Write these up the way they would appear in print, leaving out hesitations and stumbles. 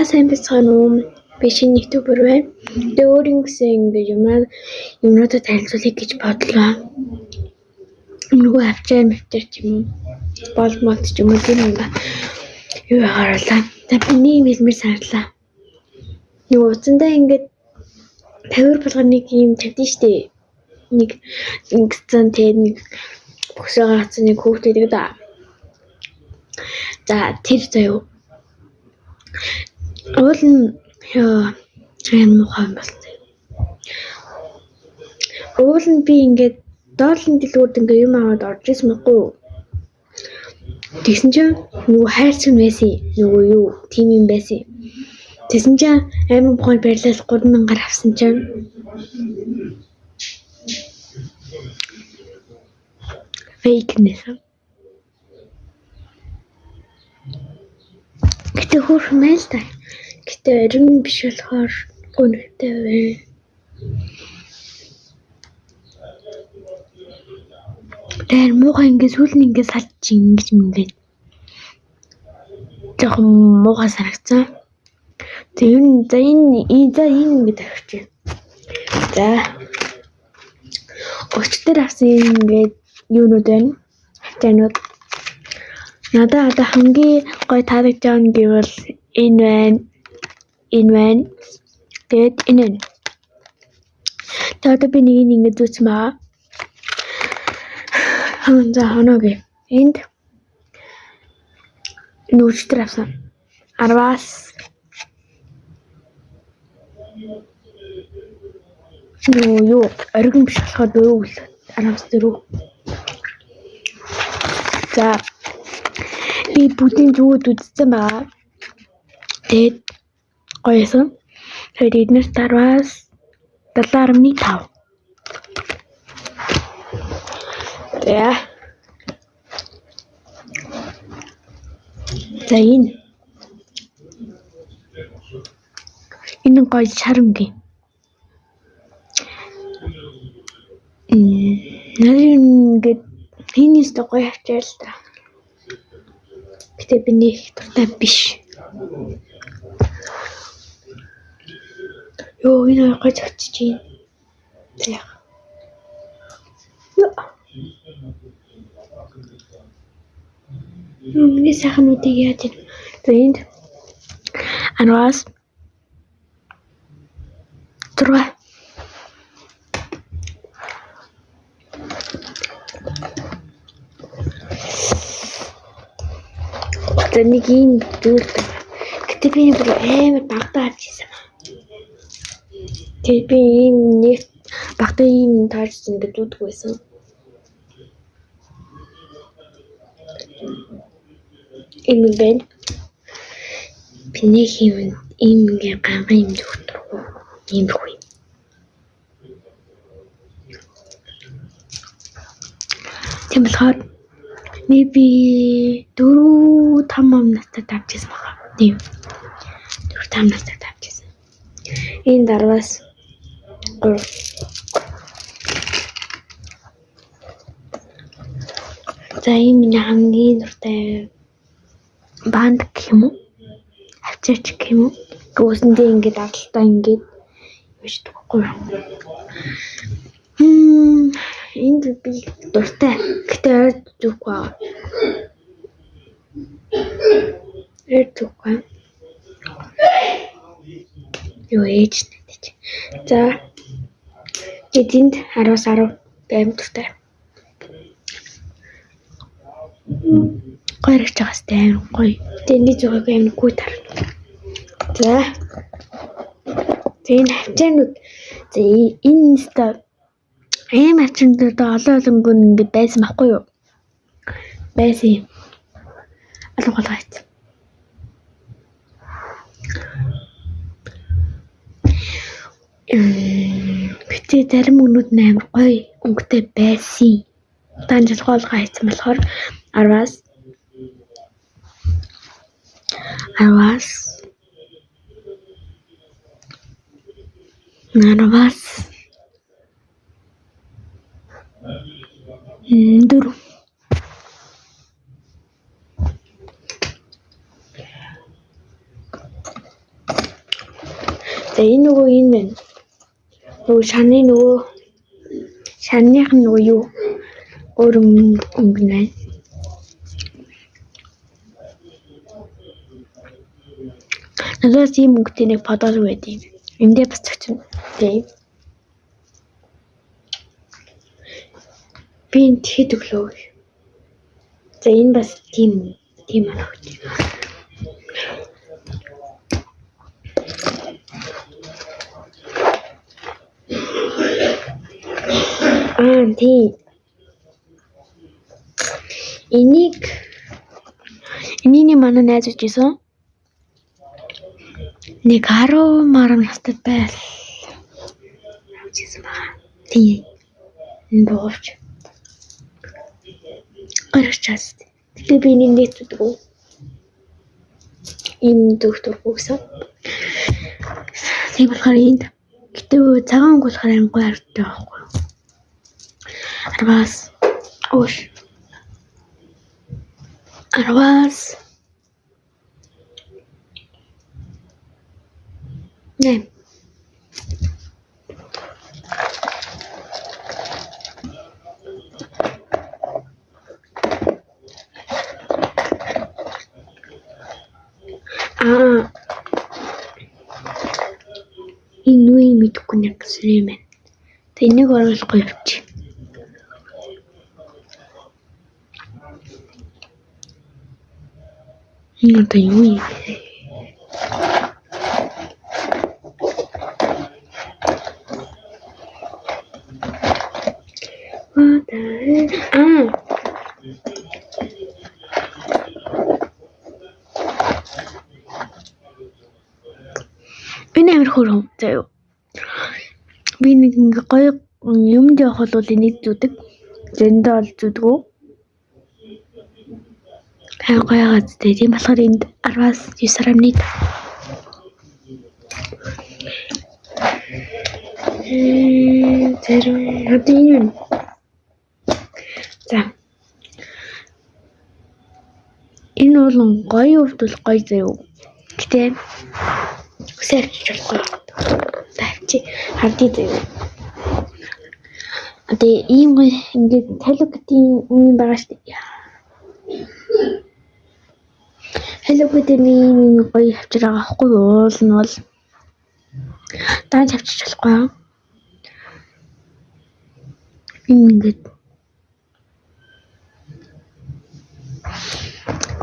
Сайн бацхан уу. Би шинэ ютубер байна. Тэгээ өөрийн гэсэн ингэ юмнуудад танилцуулъя гэж бодлоо. Нөгөө авчаар мэтэр ч юм уу. Болмол ч юм уу тийм юм ба. Юу харалаа. Миний хэлмэр сарлаа. Нөгөө уцандаа ингээд 50 болгоныг юм тавьдээ штэ. Нэг ингэсэн тэгээд нэг бөксөө гаргацсан нэг хүүхдээ тэгээд за тэр заяа. Уул нь юм ухаан болсон. Уул нь би ингээд доолн дэлгүүрд ингээ юм аваад орж ирсэн мэггүй. Тэгсэн чинь нөгөө хайрцаг байсан. Нөгөө юу тим юм байсан. Тэгсэн чинь амар бохоо барилал 3000-аар авсан чинь фейк нэсэн. Гэтэ хөөрхөн л та. Гэтэ арим биш болохоор гонхтой байна. Тэр муухай ингээд сүүл нь ингээд салж ингэж ингээд жоохон муухай санагцсан. Тэгээ энэ ингээд тавьчих. За. Өчтөр авсан ингээд юунууд байна? Хатанууд. Надад одоо хамгийн гоё таалагдж байгаа нь гэвэл энэ байна. Тэгээд энэ. Тэгээд би нэг ингээд зүтсэн байгаа. За хоног энд нүүчтэр авсан. 10-аас юу оргин биш болохоор дөрөв 10-аас 4. За би бүгдийн зүгүүд үзсэн байгаа. Тэгээд гоёсон. Тэгээд эднээс 10-аас 7.5. За. За энэ гоё шарамгийн. Ингээд хинээс гоё авчаал та. Гэтэ би нэг дуртай биш. Ёо энэ гоё зөгчж чинь. За. Миний сайхнуудыг яаж юм. За энд 10-аас 6. За нэг юм зүйл. Гэтэ би бүр амар багтаа авч ирсэн. Тэгээд би ийм нэг багтаа ийм таарч ингээд дууддаг байсан. Энэ байна. Би нэг юм ингээ ганга юм зүгтэргүй. Ийм үгүй. Тийм болохоор би 4-5 настай тавьчихсан байна. Тийм. 4-5 настай тавьчихсан. Энэ 10-аас 3. За энэ миний хамгийн дуртай банд гэх юм уу? Авчирч гэх юм уу? Гүйсэндээ ингээд авалтаа ингээд юушдаг байхгүй юу? Энд би дуртай. Гэтэ ойр зүггүй. Юу ээж нэгч. За. Эдинд 10-аас 10 баймд дуртай. Гоё гэж байгаас тань гоё. Тэний зүгөө амар гүйт харна. За. Энэ хавчаанууд за энэ ста ийм хавчаанууд олон гүн ингэ байсан байхгүй юу? Байсан. Алгуулгаач. Гэтэ зарим өнүүд амар гоё өнгөтэй байсан. Тань алгуулгаа хийсэн болохоор 10-аас 4. За энэ нөгөө энэ байна. Нөгөө шарных нь нөгөө юу? Өөр өнгө байна. Надаас ийм өнгөтэй нэг подол байдаг. Эндээ бас цогцсон. Тийм. Би энэ хэд өглөө. За энэ бас тийм анагч. Тийм. Энийг манай найз үжсэн. Нэг 10 настай байл. Авчихсан байна. Тийм. Энэ боовч. Арчаас. Тэгээ би энэ дэвтдэг. Энэ доктор бүгсэн. Тийм болохоор энд гэтээ цагаан өнгө болохоор ангой харагддаг байхгүй юу? Арваас. Не. Энэ үе мэдгүй нэг юм байна. Тэ энийг оруулахгүй явчих. Энэ одоо юу юм? Энэ амар хөрөм заяа. Би нэг ингээ гоё юмд явах бол энийг зүдэг. Зөндөө ол зүдгүү. Гоё газтай. Тийм болохоор энд 10-аас 9 сар амнид. Тэрэн За. Энэ бол гоё өвдөл гоё заяа. Гэтэ Сэвч болохгүй. Тавьчих хардий заяа. Тэгээ ийм ингээд Hello Kitty юм байгаа шүү дээ. Hello Kitty-ний гоё авчир байгаа байхгүй юу? Уул нь бол даан авчиж болохгүй. Ингээд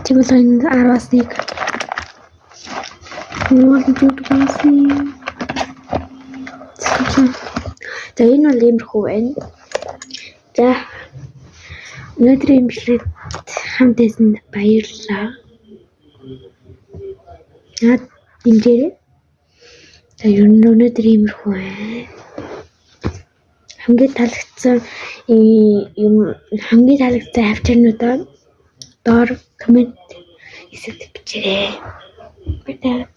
тэгвэл энэ 10-аас 1 Нуул зүгтгсэн. За энэ бол иймэрхүү байна. За өнөөдрийн имжлэгт хамт байсанд баярлалаа. Наад дэмжээрэй. За ер нь өнөөдөр иймэрхүү байна. Хамгийн таалагдсан хавчирнуудаа доор коммент хэсэгт бичээрэй. Баярлалаа.